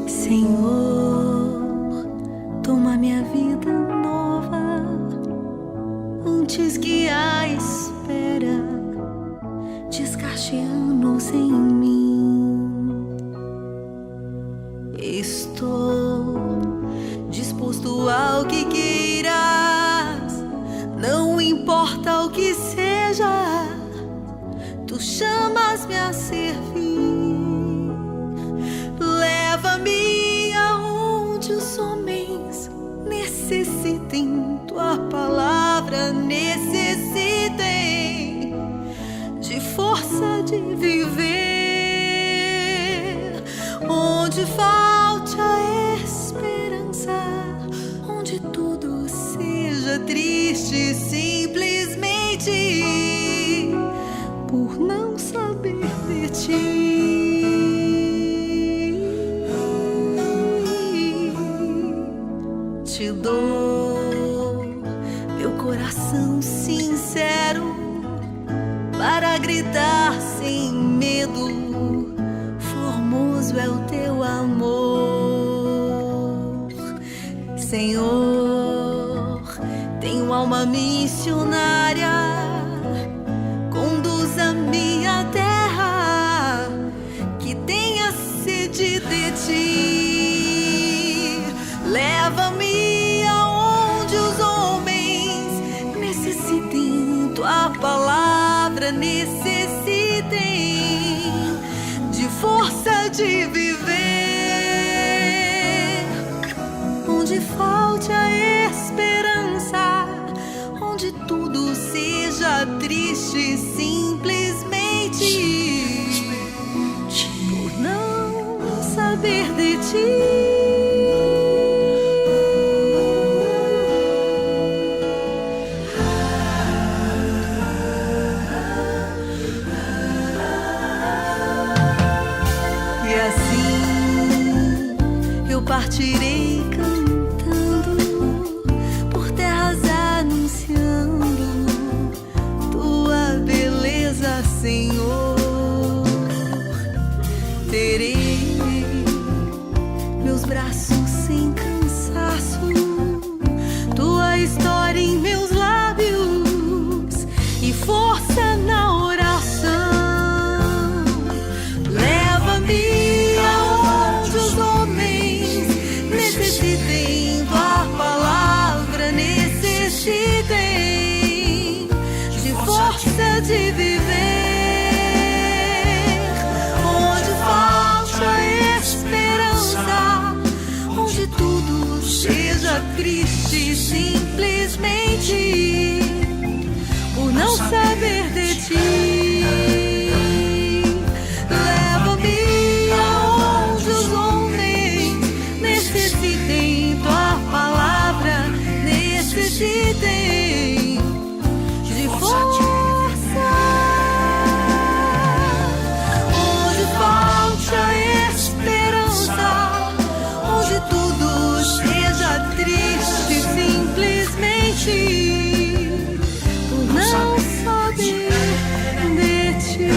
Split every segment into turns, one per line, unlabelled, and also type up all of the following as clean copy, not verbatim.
Senhor, toma minha vida nova antes que a espera desgaste anos em mim. Estou disposto ao que queiras, não importa o que seja, tu chamas-me a servir. Leva-me aonde os homens necessitem, tua palavra necessitem de força de viver. Onde falte a esperança, onde tudo seja triste, simplesmente por não saber de ti. Te dou meu coração sincero para gritar sem medo. Formoso é o teu amor, Senhor. Tenho alma missionária, conduz-me à terra que tenha sede de ti. Leva-me aonde os homens necessitem, tua palavra necessitem de força de viver. Onde falte a esperança, onde tudo seja triste, simplesmente por não saber de ti. Partirei cantando por terras anunciando tua beleza, Senhor. Terei meus braços sem cansaço, tua história em meus lábios e força na oração. Leva-me aonde os homens necessitem, tua palavra necessitem de força de viver. Onde falta a esperança, onde tudo seja triste, simplesmente por não saber de ti. Leva-me aonde os homens necessitem, tua palavra necessitem de força. Onde falta a esperança, onde tudo seja triste, simplesmente por não saber de ti.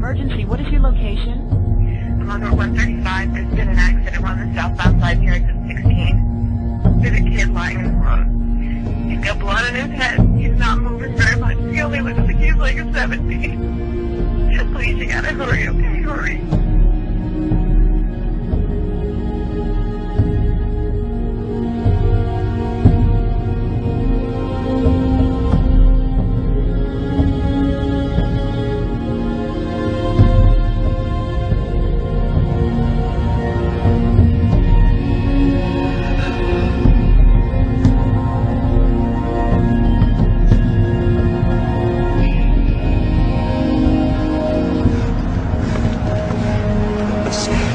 emergency. What is your location?
I'm on Route 135. There's been an accident on the southbound side here at 16. There's a kid lying in the road. He's got blood on his head. He's not moving very much. He only looks like he's like a 17. Please, you gotta hurry, okay? Hurry.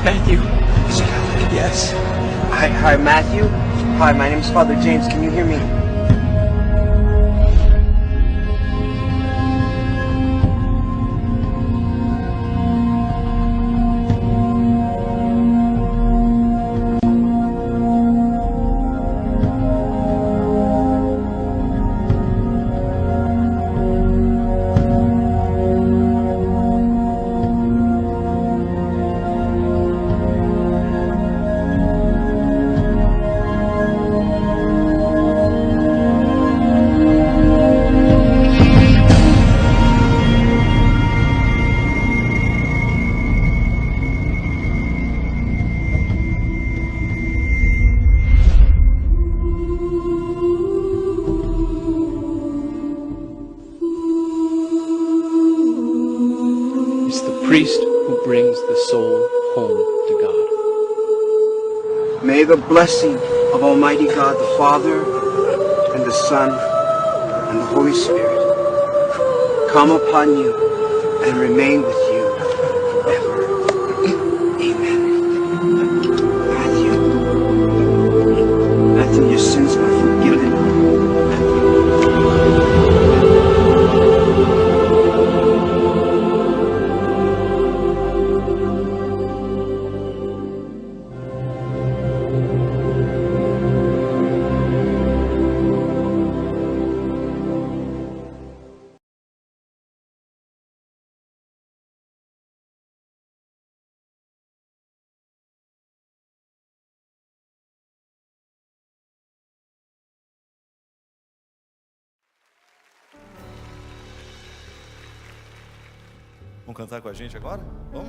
Matthew. Yes. Hi, Matthew. Hi, my name is Father James. Can you hear me?
Priest who brings the soul home to God.
May the blessing of Almighty God, the Father, and the Son, and the Holy Spirit come upon you and remain with you forever. Amen. Matthew, your sins are forgiven.
Vamos cantar com a gente agora? Vamos?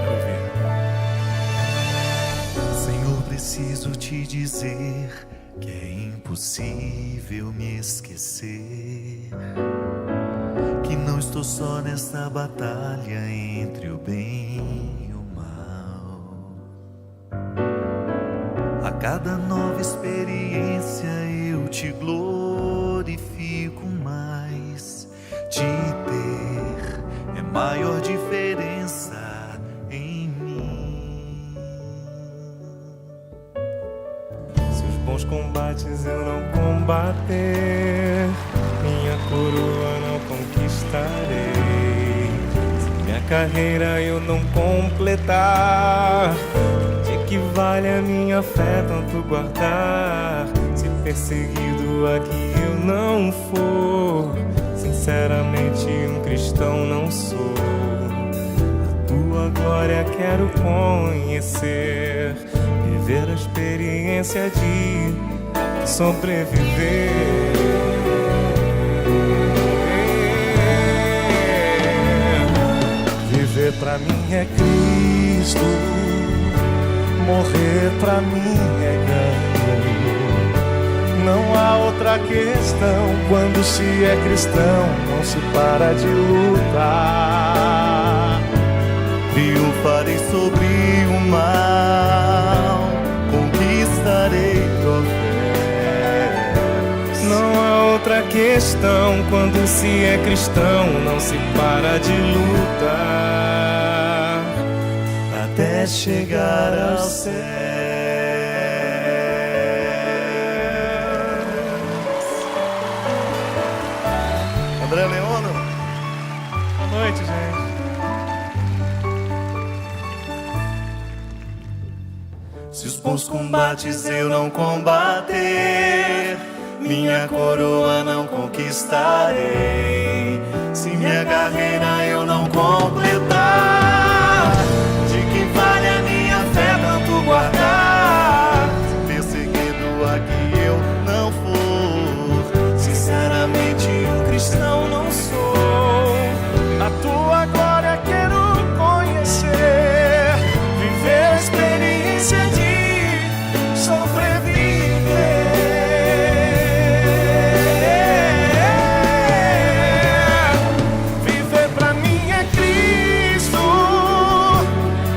Quero ver.
Senhor, preciso te dizer que é impossível me esquecer, que não estou só nessa batalha entre o bem e o mal. A cada nova experiência eu te glorifico mais. Te ter é maior diferença em mim.
Se os bons combates eu não combater, minha coroa não conquistarei. Se minha carreira eu não completar, de que vale a minha fé tanto guardar? Se perseguido aqui eu não for, sinceramente um cristão não sou. A tua glória quero conhecer, viver a experiência de sobreviver. Viver pra mim é Cristo, morrer pra mim é ganho. Não há outra questão, quando se é cristão não se para de lutar.
Triunfarei sobre o mal, conquistarei troféus.
Não há outra questão, quando se é cristão não se para de lutar,
até chegar ao céu.
André Leono.
Boa noite, gente.
Se os bons combates eu não combater, minha coroa não conquistarei. Se minha carreira eu não completar, de que vale a minha fé tanto guardar? Se perseguido aqui eu não for, sinceramente um cristão não sou. A tua glória quero conhecer, viver a experiência de sobreviver. Viver pra mim é Cristo,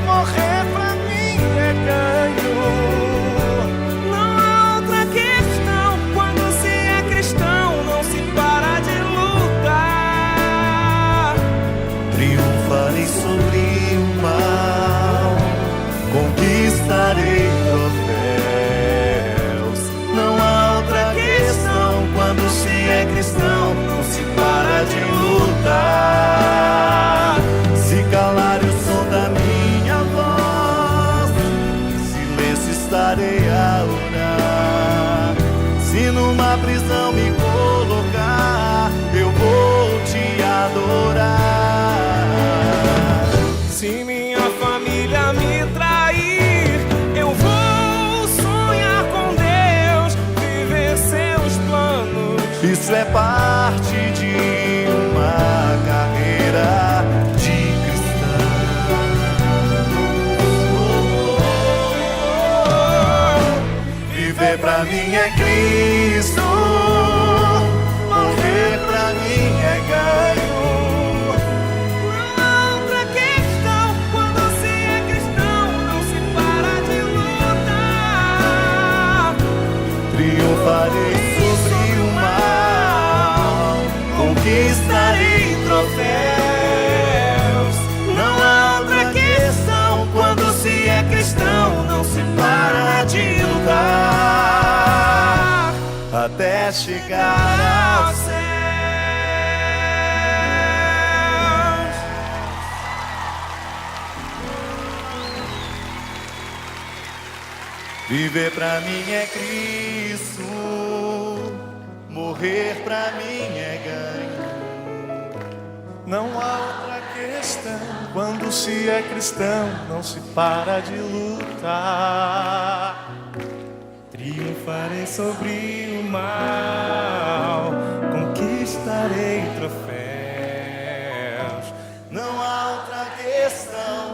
morrer pra mim é ganho. Não há outra questão, quando se é cristão não se para de lutar. Triunfarei sobre o mal, conquistarei troféus. Não há outra questão, quando se é cristão não se para de lutar. Se calar o som da minha voz, em silêncio estarei a orar. Se numa prisão me colocar, eu vou te adorar. Se minha família me trair, eu vou sonhar com Deus, viver seus planos. Isso é parte de uma carreira de cristão. Viver pra mim é Cristo, morrer pra mim é ganho. Não há outra questão, quando se é cristão não se para de lutar. Triunfarei sobre o mal, conquistarei troféus. Não há outra questão, quando se é cristão não se para de lutar, até chegar aos céus. Viver pra mim é Cristo, morrer pra mim é ganho. Não há outra questão, quando se é cristão não se para de lutar. Triunfarei sobre o mal, conquistarei troféus. Não há outra questão,